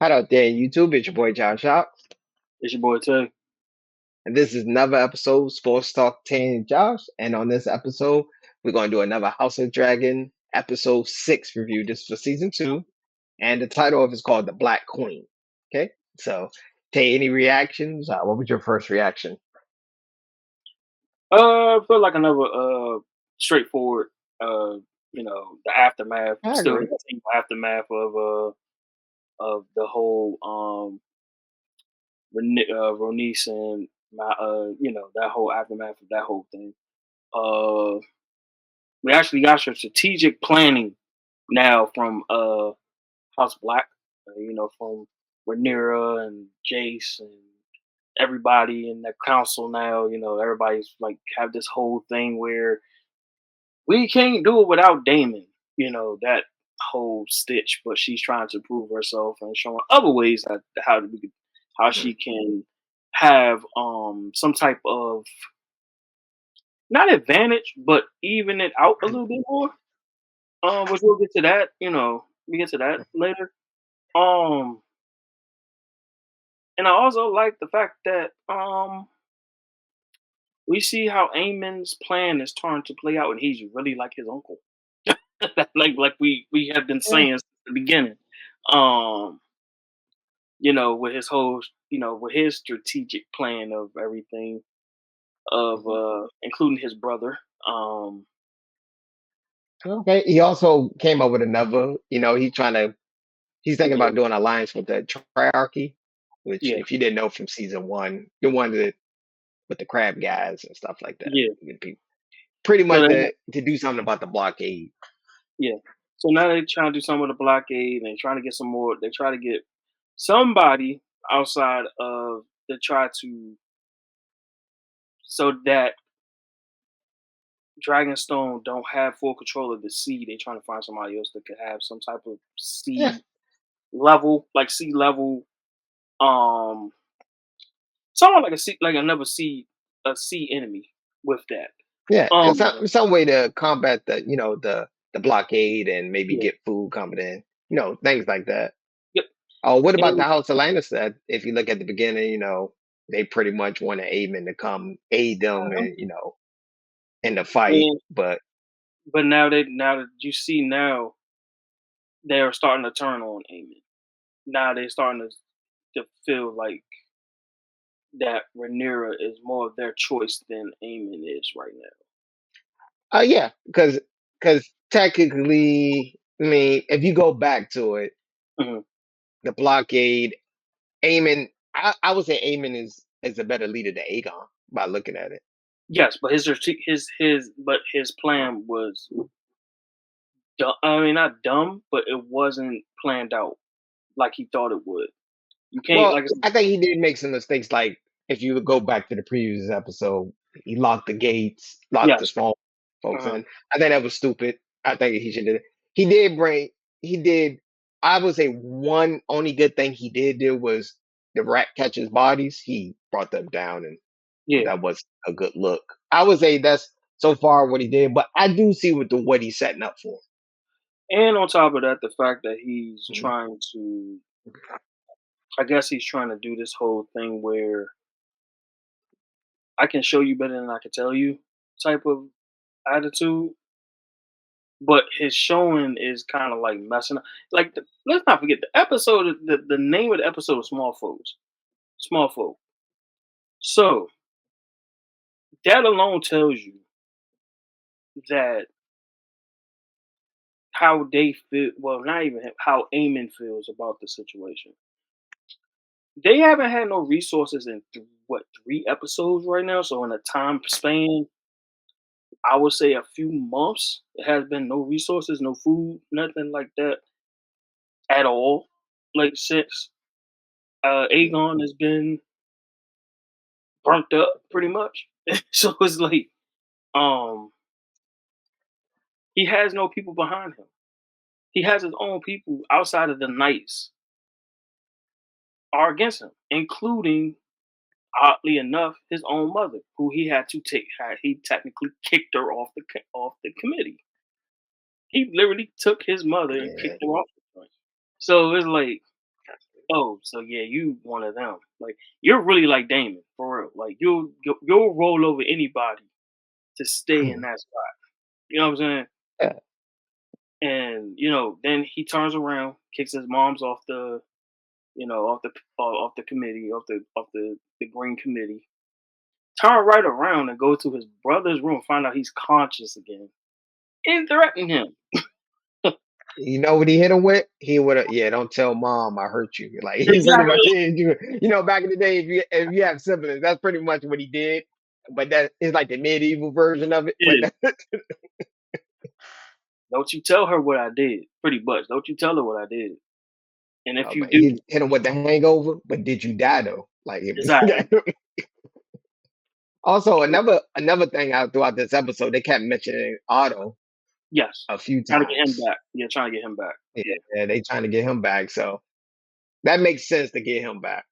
Hi out there in YouTube. It's your boy Josh Shop, It's your boy Tay. and this is another episode of Sports Talk 10 Josh. And on this episode, we're going to do another House of Dragon episode 6 review. This is for season 2, and the title of it is called The Black Queen. Okay, so Tay, any reactions? What was your first reaction? I feel like another straightforward the aftermath, I still agree. the aftermath of the whole Ronice and that whole aftermath of that whole thing. Uh we actually got some strategic planning now from House Black, from Rhaenyra and Jace and everybody in the council now. Everybody's like have this whole thing where we can't do it without Damon. That whole stitch, but she's trying to prove herself and showing other ways that how she can have some type of not advantage, but even it out a little bit more. Which we'll get to that. We get to that later. Um, and I also like the fact that we see how Aemon's plan is starting to play out, and he's really like his uncle. like we have been Yeah. saying since the beginning. Um, with his whole, with his strategic plan of everything, of including his brother. Okay. He also came up with another. He's thinking Yeah, about doing an alliance with the Triarchy, which, yeah, if you didn't know from season 1, the one that with the crab guys and stuff like that. yeah. Pretty So much they, to do something about the blockade. yeah. So now they're trying to do some of the blockade and trying to get some more. They try to get somebody outside of to try to so that Dragonstone don't have full control of the sea. They're trying to find somebody else that could have some type of Yeah, sea level, um, someone like a sea, like another a sea enemy with that. yeah, and Um, some way to combat the blockade and maybe yeah, get food coming in, things like that. yep, Oh, what about the and House of Lannister? If you look at the beginning, they pretty much wanted Aemon to come aid them uh-huh. and in the fight, and but but now that you see now they're starting to turn on Aemon. Now they're starting to feel like that Rhaenyra is more of their choice than Aemon is right now. yeah, because technically, I mean, if you go back to it, Hmm. the blockade, Aemon, I would say Aemon is a better leader than Aegon by looking at it. Yes, but his plan was I mean, not dumb, but it wasn't planned out like he thought it would. You can't, Well, like I said, I think he did make some mistakes. Like if you go back to the previous episode, he locked the gates, locked the yes, small folks uh-huh, in. I think that was stupid. I think he should have. He did bring. He did. I would say one only good thing he did do was the rat catchers bodies. He brought them down, and yeah. that was a good look. I would say that's so far what he did, but I do see what he's setting up for. And on top of that, the fact that he's Mhm. trying to, I guess he's trying to do this whole thing where I can show you better than I can tell you type of attitude. But his showing is kind of like messing up. Like, let's not forget the episode. The name of the episode is Small Folks. Small Folk. So that alone tells you that how they feel. Well, not even how Eamon feels about the situation. They haven't had no resources in 3 episodes right now. So in a time span, I would say a few months. It has been no resources, no food, nothing like that at all. Like since Aegon has been burnt up pretty much. So it's like um he has no people behind him. He has his own people outside of the knights are against him, including oddly enough his own mother, who he had to take. He technically kicked her off the committee. He literally took his mother and Yeah. kicked her off the joint. So it's like Oh, so yeah, you one of them. Like you're really like Damon for real. Like you'll roll over anybody to stay in Mhm. that spot. You know what I'm saying? Yeah. And then he turns around, kicks his mom's off the off the committee, off the green committee. Turn right around and go to his brother's room, find out he's conscious again, and threaten him. You know what he hit him with? He would have, yeah, don't tell mom I hurt you. Like he pretty much Exactly. hit you. You know, back in the day, if you have siblings, that's pretty much what he did. But that is like the medieval version of it. But Yeah. Don't you tell her what I did. Pretty much. Don't you tell her what I did. And if you but he do, hit him with the hangover. But did you die though? Like exactly. also another thing out throughout this episode, they kept mentioning Otto Yes. a few Trying to get him times. back. Yeah, trying to get him back. Yeah. Yeah, they trying to get him back. So that makes sense to get him back.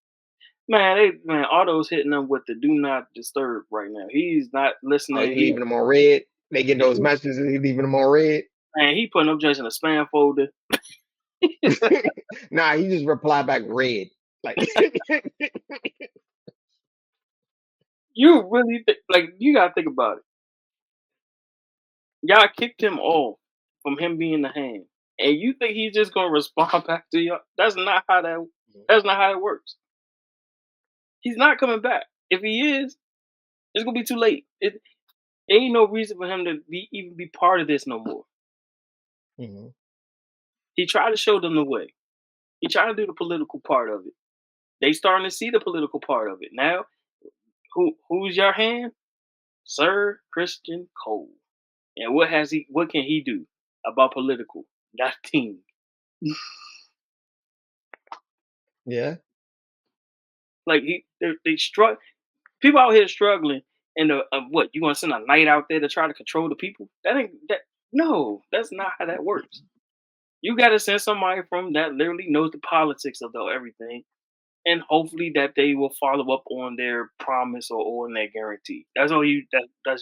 Man, Otto's hitting them with the do not disturb right now. He's not Oh, listening. he leaving them on red. They get Yeah, those messages. He leaving them on red. he putting them just in a spam folder. Nah, he just replied back red. Like, You really like you gotta think about it. Y'all kicked him off from him being the hand, and you think he's just gonna respond back to you? That's not how it works. He's not coming back. If he is, it's gonna be too late. There ain't no reason for him to even be part of this no more. Mhm. He tried to show them the way. He tried to do the political part of it. They starting to see the political part of it now. Who's your hand? Sir Christian Cole. And what can he do about political? Nothing. Yeah. Like they struck people out here struggling and what, you gonna send a knight out there to try to control the people? That ain't that no, that's not how that works. You gotta send somebody from that literally knows the politics of everything, and hopefully that they will follow up on their promise or on their guarantee. That's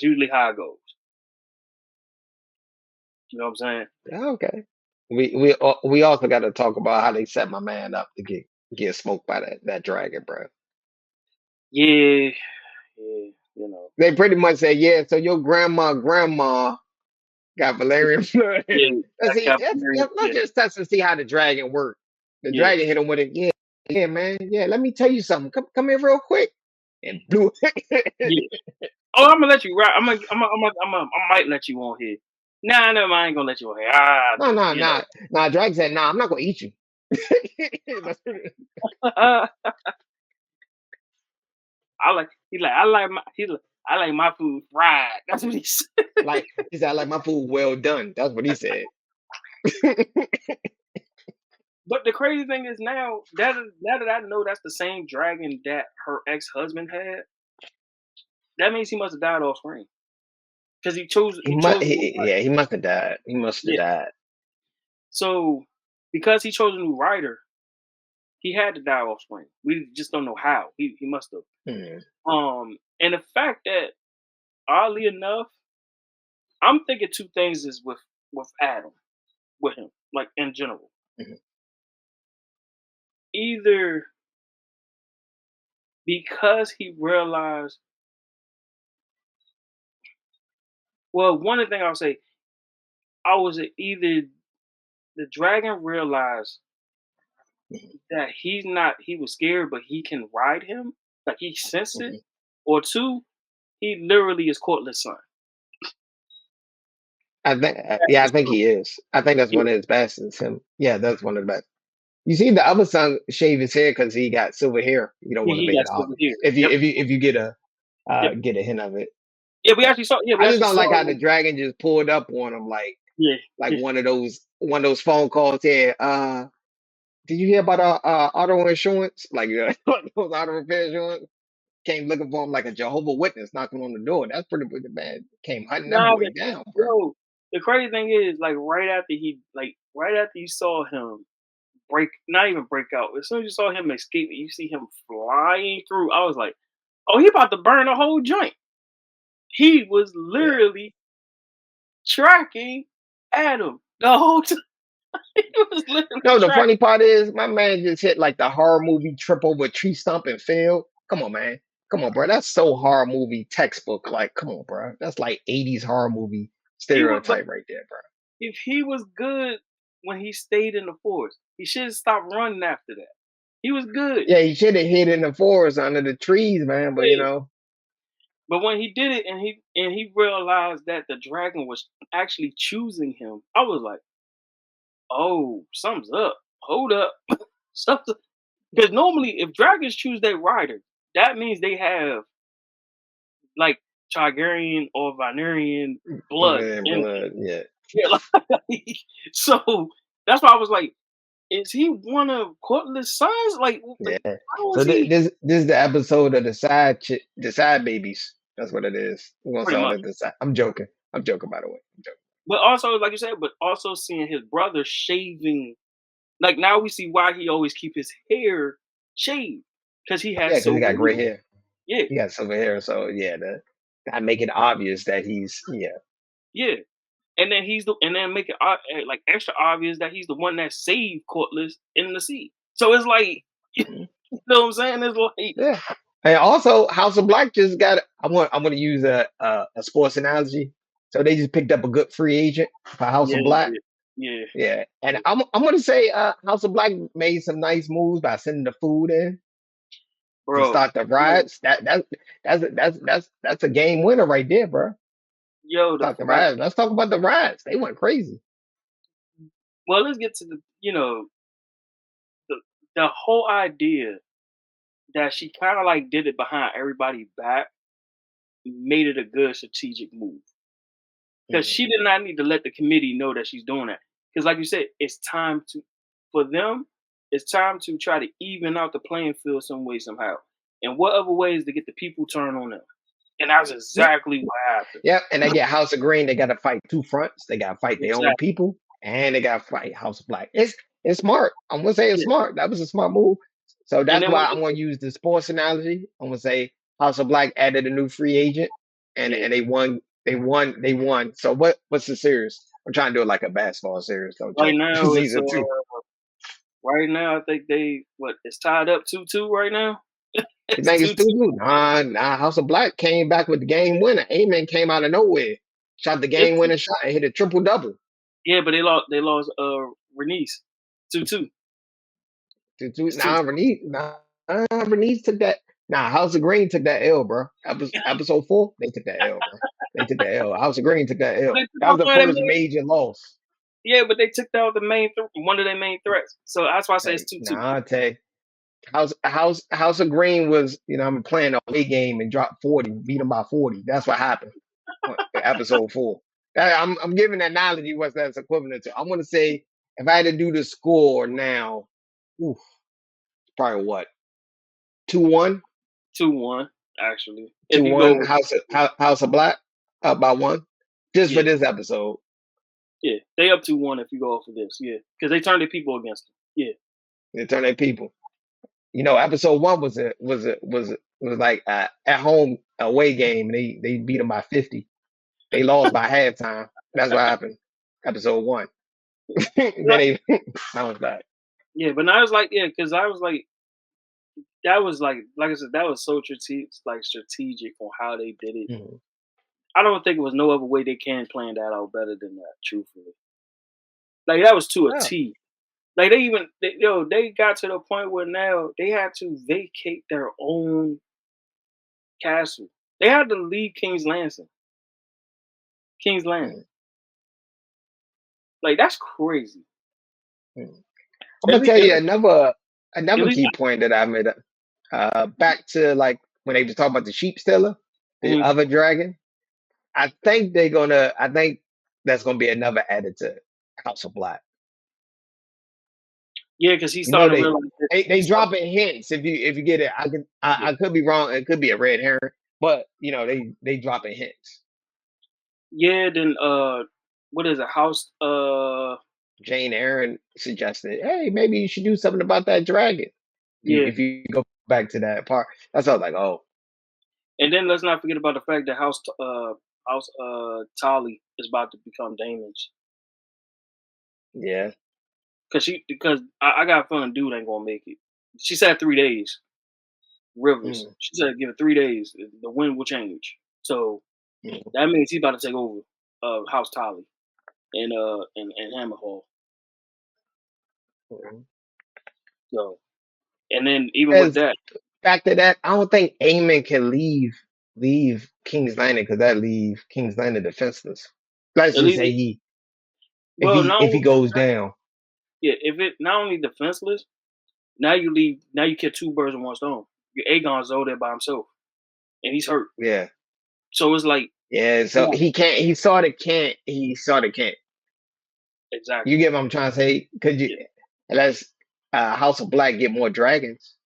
usually how it goes. You know what I'm saying? Yeah, okay. We also got to talk about how they set my man up to get smoked by that dragon, bro. Yeah, yeah, you know. They pretty much say, yeah. So your grandma got Valerian flood in Yeah, him. Let's that see. got very Let's yeah, just test and see how the dragon worked. The yeah, dragon hit him with it. Yeah, yeah, man. Yeah, let me tell you something. Come here real quick. And blew. yeah. Oh, I'm gonna let you right. I might let you on here. Nah, no, I ain't gonna let you on here. No, no, You know. no, no. Dragon said, "Nah, I'm not gonna eat you." I like. He's like. I like my food fried. That's what he said. Like he said, "I like my food well done." That's what he said. But the crazy thing is now that I know that's the same dragon that her ex husband had, that means he must have died off screen because he chose a new Yeah, writer. he must have died. He must have Yeah. died. So because he chose a new writer, he had to die off screen. We just don't know how. He must have. Hmm. And the fact that oddly enough, I'm thinking two things is with Adam, with him, like in general. Hmm. Either because he realized, well, one of the things I'll say, I was either the dragon realized that he was scared, but he can ride him, like he sensed it, Hmm. or two, he literally is Courtland's son. That's Yeah, I his think son. he is. I think that's Yeah, one of his best. Is him. Yeah, that's one of the best. You see, the other son shave his hair because he got silver hair. You don't want to he make got it silver obvious. hair. If you Yep, if you if you yep. get a hint of it, Yeah, we actually saw. Yeah, we I just actually don't saw like how it. the dragon just pulled up on him Yeah, like yeah. one of those phone calls. Yeah, did you hear about auto insurance? Like those auto repair insurance came looking for him like a Jehovah Witness knocking on the door. That's pretty much the man came hunting that Nah, boy down, bro. yo, the crazy thing is, like right after you saw him not even break out. As soon as you saw him escape, you see him flying through. I was like, oh, he about to burn the whole joint. He was Yeah, literally tracking Adam the whole time. He was literally No, the trying. funny part is my man just hit like the horror movie trip over tree stump and failed. Come on, man. Come on, bro. That's so horror movie textbook. Like, come on, bro. That's like 80s horror movie He was, but stereotype right there, bro. if he was good when he stayed in the forest, he should have stopped running after that. He was good. Yeah, he should have hid in the forest under the trees, man. But you Yeah. know, But when he did it and he realized that the dragon was actually choosing him, I was like, "Oh, something's up. Hold up." Something, because normally if dragons choose their rider, that means they have like Targaryen or Valerian blood man, in them. blood, yeah. Yeah, like, so that's why I was like, is he one of Cortland's sons? Like Yeah. how is So he? this is the episode of the side babies. That's what it is. We're gonna Pretty call much. it the side. I'm joking. I'm joking by the way. I'm joking. But also, like you said, but also seeing his brother shaving. Like now we see why he always keep his hair shaved because he Yeah, has because he silver got gray hair. hair. Yeah, He got silver hair. So yeah, that make it obvious that he's yeah. yeah. And then make it like extra obvious that he's the one that saved Cortland in the sea. So it's like, you Mhm. know what I'm saying? It's like, Yeah. And also House of Black just got I'm gonna use a sports analogy. So they just picked up a good free agent for House yeah, of Black. yeah, yeah, Yeah. And I'm gonna say House of Black made some nice moves by sending the food in to bro. start the riots. That's a game winner right there, bro. Yo, the Start the fact. riots. Let's talk about the riots. They went crazy. Well, let's get to the the the whole idea that she kind of like did it behind everybody's back made it a good strategic move. Because Mhm. she did not need to let the committee know that she's doing that. Because, like you said, it's time to, for them, it's time to try to even out the playing field some way, somehow. And what other ways to get the people turned on them? And that's Yep. exactly what happened. Yep. And they get House of Green. They got to fight two fronts. They got to fight their own Exactly. people, and they got to fight House of Black. It's smart. I'm gonna say it's Yeah. smart. That was a smart move. So And that's then when why I'm gonna use the sports analogy. I'm gonna say House of Black added a new free agent, yeah, and they won. They won. So what's the series? I'm trying to do it like a basketball series. Don't right joke. now it's Season two. right now I think they what it's tied up 2-2 right now. You It's think it's 2-2. 2-2? Nah. House of Black came back with the game winner. Amen came out of nowhere. Shot the It's game winning shot and hit a triple double. yeah, but they lost Renice 2-2. It's 2-2. Bernice took that. Nah, House of Green took that L, bro. Episode 4, they took that L, bro. They took that L. House of Green took that L. They took That was out the one of first their main, major loss. yeah, but they took out the one of their main threats. So that's why I say it's Hey, 2-2. nah, I tell you, House of Green was, I'm playing a away game and dropped 40, beat them by 40. That's what happened. Episode 4. I'm giving an analogy what that's equivalent to. I'm gonna say if I had to do the score now, oof, probably what 2-1, 2-1, actually. If two you go one. with House of Black up by one, just for yeah, this episode. yeah. They up 2-1 if you go off of this, yeah. Because they turned their people against them. Yeah. They turn their people. Episode 1 was like at home away game. And they beat them by 50. They lost by halftime. That's what happened. Episode 1. Then Like, they bounced back. yeah, but now it's like, yeah, because I was like, that was like I said, that was so strategic on how they did it. Mhm. I don't think it was no other way they can plan that out better than that, truthfully. Like that was to a Yeah. T. Like they got to the point where now they had to vacate their own castle. They had to leave King's Landing. Mhm. Like that's crazy. Mhm. I'm At gonna least, tell at you least, at another least key point that I made. Back to like when they was talking about the sheep stealer, the mhm. other dragon. I think that's gonna be another added to House of Black. Yeah, because he's You know starting to they realize that they he's starting. dropping hints if you get it. Yeah, I could be wrong. It could be a red herring, but they dropping hints. yeah. Then what is it? House Jane Aaron suggested, hey, maybe you should do something about that dragon. yeah. If you go back to that part, that's all like, oh And then let's not forget about the fact that House Tolly is about to become Damon's. yeah. because I got a feeling dude ain't gonna make it. She said 3 days. Rivers. Mm, She said give it 3 days. The wind will change. So mm, that means he's about to take over House Tolly and Hammer Hall. mm. So and then even with As that, back to that, I don't think Aemon can leave King's Landing because that leave King's Landing defenseless. Let's at just least say he well not if he only goes down. yeah, if it not only defenseless, now you kill two birds with one stone. Your Aegon's over there by himself and he's hurt. Yeah. So it's like Yeah. come So on. he can't he sort of can't he sort of can't. You Exactly. get what I'm trying to say? Could you Yeah. let's House of Black get more dragons?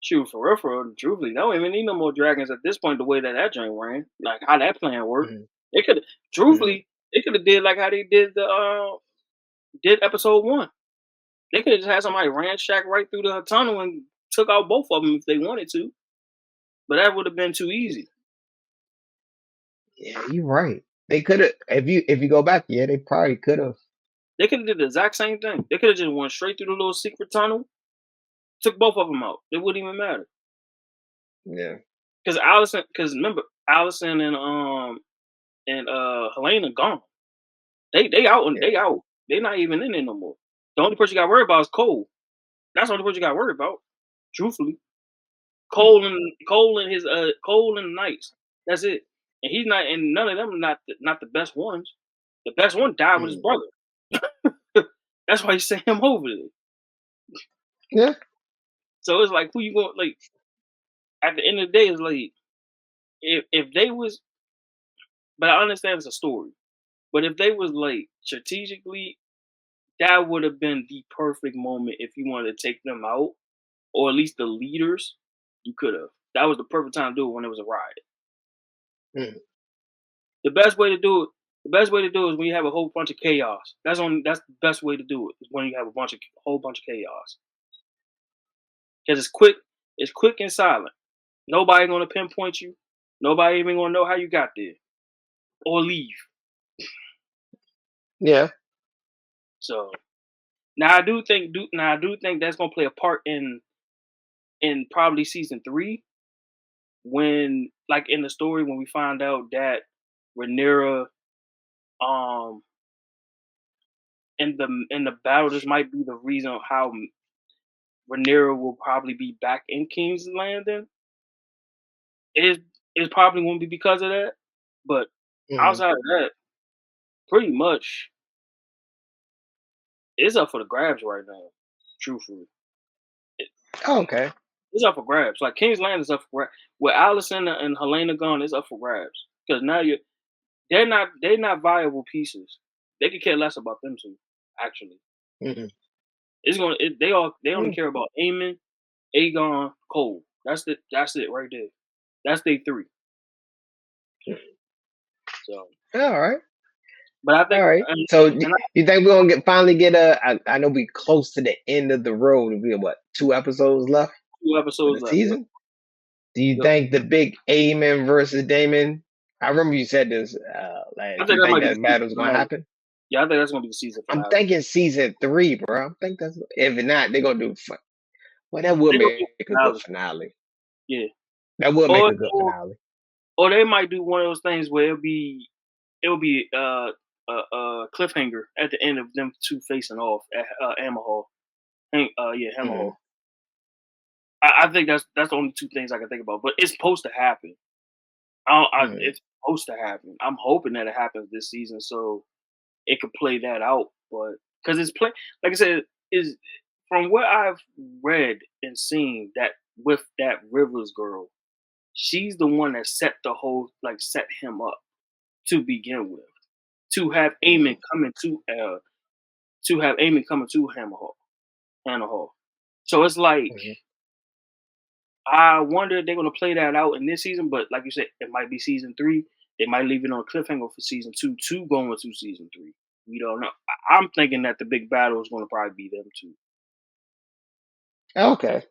Shoot, for real, truthfully, they don't even need no more dragons at this point. The way that joint ran, like how that plan worked, Mm, they could, mm. truthfully, they could have did like how they did the did episode one. They could have just had somebody ransack right through the tunnel and took out both of them if they wanted to, but that would have been too easy. Yeah, you're right. They could have if you go back, yeah, they probably could have. They could have did the exact same thing. They could have just went straight through the little secret tunnel, took both of them out. It wouldn't even matter Yeah. because remember Allison and Helena gone. They out and they Yeah. out. They not even in there no more. The only person you got worried about is Cole. That's the only person you got worried about. Truthfully, Mm, Cole and his Cole and the Knights. That's it. And he's not. And none of them are not the best ones. The best one died with his mm. brother. That's why he sent him over there. Yeah. So it's like who you going like at the end of the day it's like if they was but I understand it's a story. But if they was like strategically, that would have been the perfect moment if you wanted to take them out or at least the leaders, you could have. That was the perfect time to do it when it was a riot. Mm. The best way to do it, the best way to do it is when you have a whole bunch of chaos. That's the best way to do it is when you have a whole bunch of chaos. Because it's quick and silent. Nobody gonna pinpoint you. Nobody even gonna know how you got there or leave. Yeah. So now I do think that's gonna play a part in probably season three when like in the story when we find out that Rhaenyra um in the battle, this might be the reason how Rhaenyra will probably be back in King's Landing. It probably won't be because of that, but Mm. outside of that, pretty much it's up for the grabs right now. Truthfully, it, Okay. it's up for grabs. Like King's Landing is up for grabs. With Allison and Helena gone, it's up for grabs because now they're not viable pieces. They could care less about them two. Actually, Mm-mm. they only Mm. care about Aemon, Aegon, Cole. That's it right there. That's day three. So, All right. but I All think right. So you think we're gonna finally get I know we close to the end of the road. We have what, 2 episodes left 2 episodes for the left. Yep. season? Do you Yep. think the big Aemon versus Damon? I remember you said this I last. think You that think might be the that season battle's gonna finale. happen? Yeah, I think that's gonna be the season I'm finale. thinking season 3, bro. I think that's if not, they're gonna do well, that would They're gonna do make a good finale. finale. Yeah. That would make Or a good or finale. or they might do one of those things where it'll be a cliffhanger at the end of them two facing off at Hammer Hall. Yeah, Hammer Mm, Hall. I think that's the only two things I can think about. But it's supposed to happen. mm. It's supposed to happen. I'm hoping that it happens this season so it could play that out. But because it's play, like I said, is from what I've read and seen that with that Rivers girl, she's the one that set the whole set him up to begin with. To have Eamon Mm, coming to have Eamon coming to Hammer Hall. So it's like mhm. I wonder if they're gonna play that out in this season, but like you said, it might be season three. They might leave it on a cliffhanger for season two to go into season three. We don't know. I'm thinking that the big battle is gonna probably be them two. Okay.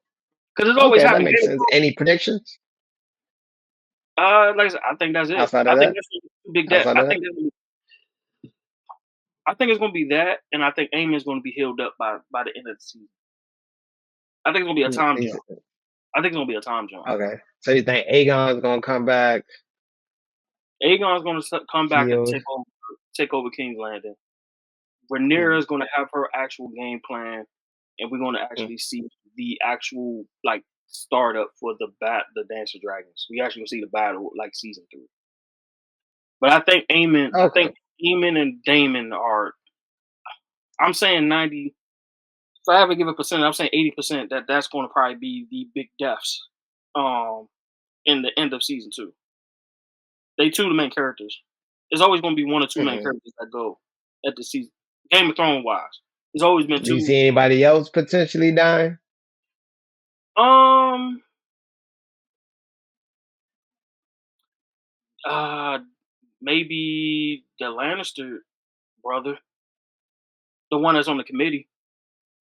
Because it's always Okay, that happened. makes sense. Any predictions Like I said, I think that's it. outside I of think that? that's too big. That Outside I of that? think I think it's gonna be that, and I think Eamon's gonna be healed up by the end of the season. I think it's gonna be a time He's jump. I think it's gonna be a time jump. okay. So you think Aegon's gonna come back, Aegon's gonna come back and healed? take over King's Landing. Mm, Rhaenyra's gonna have her actual game plan, and we're gonna mm. actually see the actual like startup for the Dance of Dragons. We actually gonna see the battle like season 3. But I Okay. think Eamon and Damon are. I'm saying 90. If I have to give a percent, I'm saying 80% that's going to probably be the big deaths. Um, in the end of season 2, they two the main characters. There's always going to be one or two main Hmm. characters that go at the season. Game of Thrones wise, there's always been Do you two. see anybody else potentially dying? Um, uh, maybe the Lannister brother, the one that's on the committee.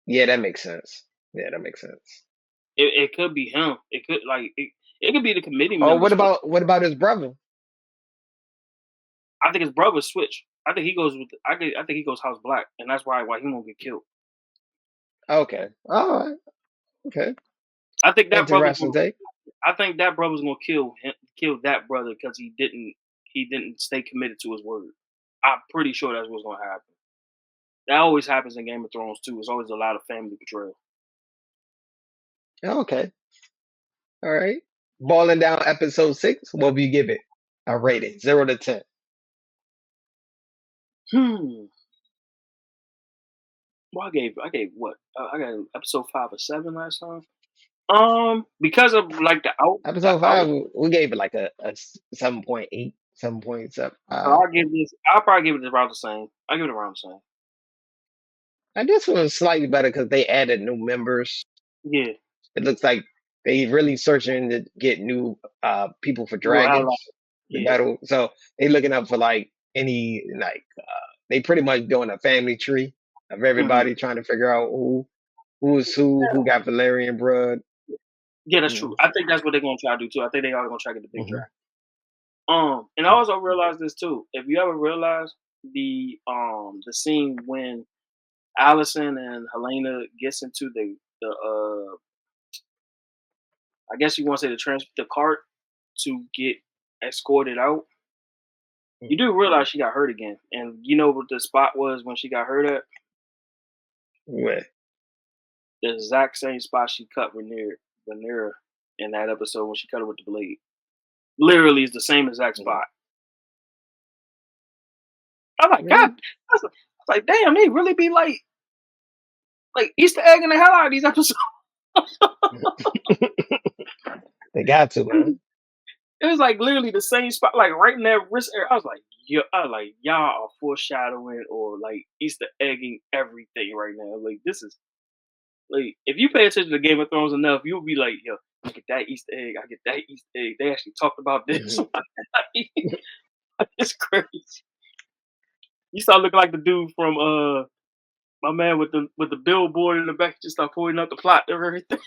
Yeah, that makes sense. Yeah, that makes sense. It could be him. It could it could be the committee Oh, members. what about his brother? I think his brother switch. I think he goes with. I think he goes House Black, and that's why he won't get killed. Okay. All right. Okay. I think that brother's Interesting gonna. take. I think that brother's gonna kill that brother because he didn't stay committed to his word. I'm pretty sure that's what's gonna happen. That always happens in Game of Thrones too. It's always a lot of family betrayal. Okay. All right. Balling down episode 6. What will you give it? A rating 0 to 10. Hmm. Well, I gave what? I got episode 5 or 7 last time. Because of like the Episode out. 5, we gave it like a 7.8, 7.75. So I'll give this. I'll probably give it around the same. I'll give it around the same. And this one was slightly better because they added new members. Yeah. It looks like they really searching to get new people for New dragons ally. to Yeah. battle. So they looking up for like any like they pretty much doing a family tree of Hmm. everybody trying to figure out who got Valerian blood. Yeah, that's true. Mm-hmm. I think that's what they're gonna try to do too. I think they are gonna try to get the big Mm-hmm. draft. And I also realized this too. If you ever realize the scene when Allison and Helena gets into the I guess you want to say the cart to get escorted out, you do realize she got hurt again. And you know what the spot was when she got hurt at? What? The exact same spot she cut Rhaenyra in that episode when she cut her with the blade. Literally, it's the same exact Mm-hmm. spot. I'm like, God, Really? I was like, damn, they really be like Easter egging the hell out of these episodes. They got to, man. It was like literally the same spot, like right in that wrist area. I was like, y'all are foreshadowing or like Easter egging everything right now. Like this is like if you pay attention to Game of Thrones enough, you'll be like, yo, I get that Easter egg, I get that Easter egg. They actually talked about this. It's crazy. You start looking like the dude from my man with the billboard in the back, just start pointing out the plot of everything.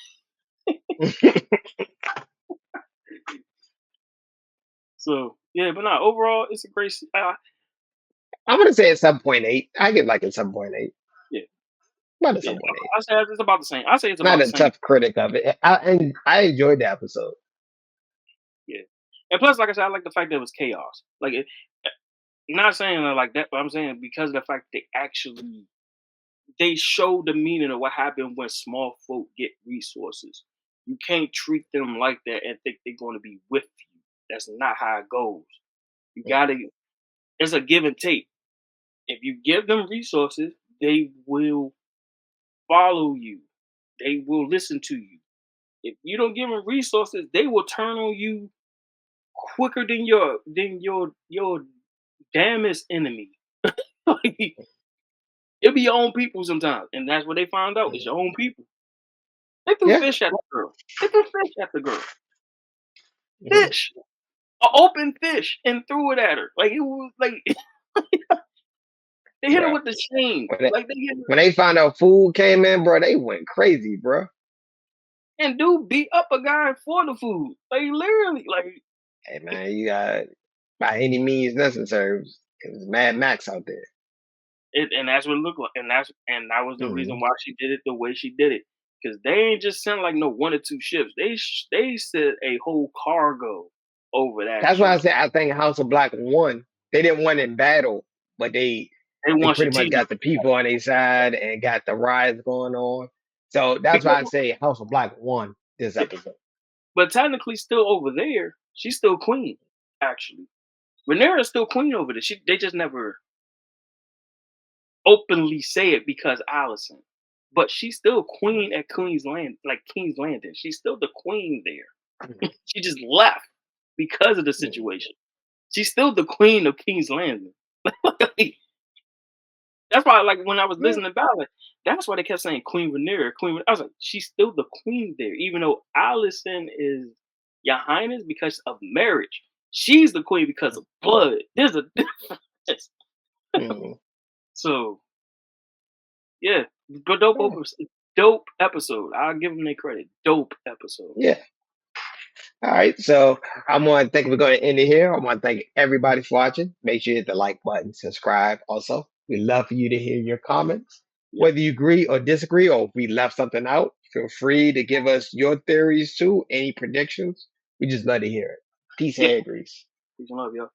So yeah, but no, overall, it's a great. I'm gonna say it's 7.8. I give like a 7.8. Yeah, About a yeah. 7.8. I say it's about the same. I say it's about Not the a same. tough critic of it. And I enjoyed the episode. Yeah, and plus, like I said, I like the fact that it was chaos. Like, not saying it like that, but I'm saying because of the fact they showed the meaning of what happened when small folk get resources. You can't treat them like that and think they're going to be with you. That's not how it goes. You gotta. It's a give and take. If you give them resources, they will follow you. They will listen to you. If you don't give them resources, they will turn on you quicker than your damnest enemy. Like, it'll be your own people sometimes, and that's what they found out. It's your own people. They threw Yeah. fish at the girl. They threw fish at the girl. Mhm. Fish, an open fish, and threw it at her. Like it was like they hit her Bro. with the chain. When they, Like they hit her, when they found out food came in, bro, they went crazy, bro. and dude beat up a guy for the food. Like literally, like Hey man, you got by any means necessary. It was Mad Max out there. and that's what it looked like, and that was the reason Mhm. why she did it the way she did it. Because they ain't just sent like no 1 or 2 ships. They sent a whole cargo over that That's why I joint. said I think House of Black won. They didn't win in battle, but They they want pretty much got strategic. the people on their side and got the riots going on. So that's why I Because say House of Black won this yeah, episode. but technically still over there, she's still queen, actually. Rhaenyra's still queen over there. They just never openly say it because Allison. But she's still queen at Queen's Land, like King's Landing. She's still the queen there. Mhm. She just left because of the Mhm. situation. She's still the queen of King's Landing. That's why, like, when I was Yeah. listening about it, that's why they kept saying Queen Rhaenyra, Queen. I was like, she's still the queen there, even though Allison is Your Highness because of marriage. She's the queen because of blood. There's a difference. Mhm. So yeah, but dope, Yeah. dope episode. I'll give them their credit. Dope episode. Yeah. All right. So I'm gonna think we're gonna end it here. I want to thank everybody for watching. Make sure you hit the like button, subscribe. Also, we'd love for you to hear your comments. Yep. Whether you agree or disagree, or if we left something out, feel free to give us your theories too, any predictions. We just love to hear it. Peace Yeah. and grease. Peace and love, y'all.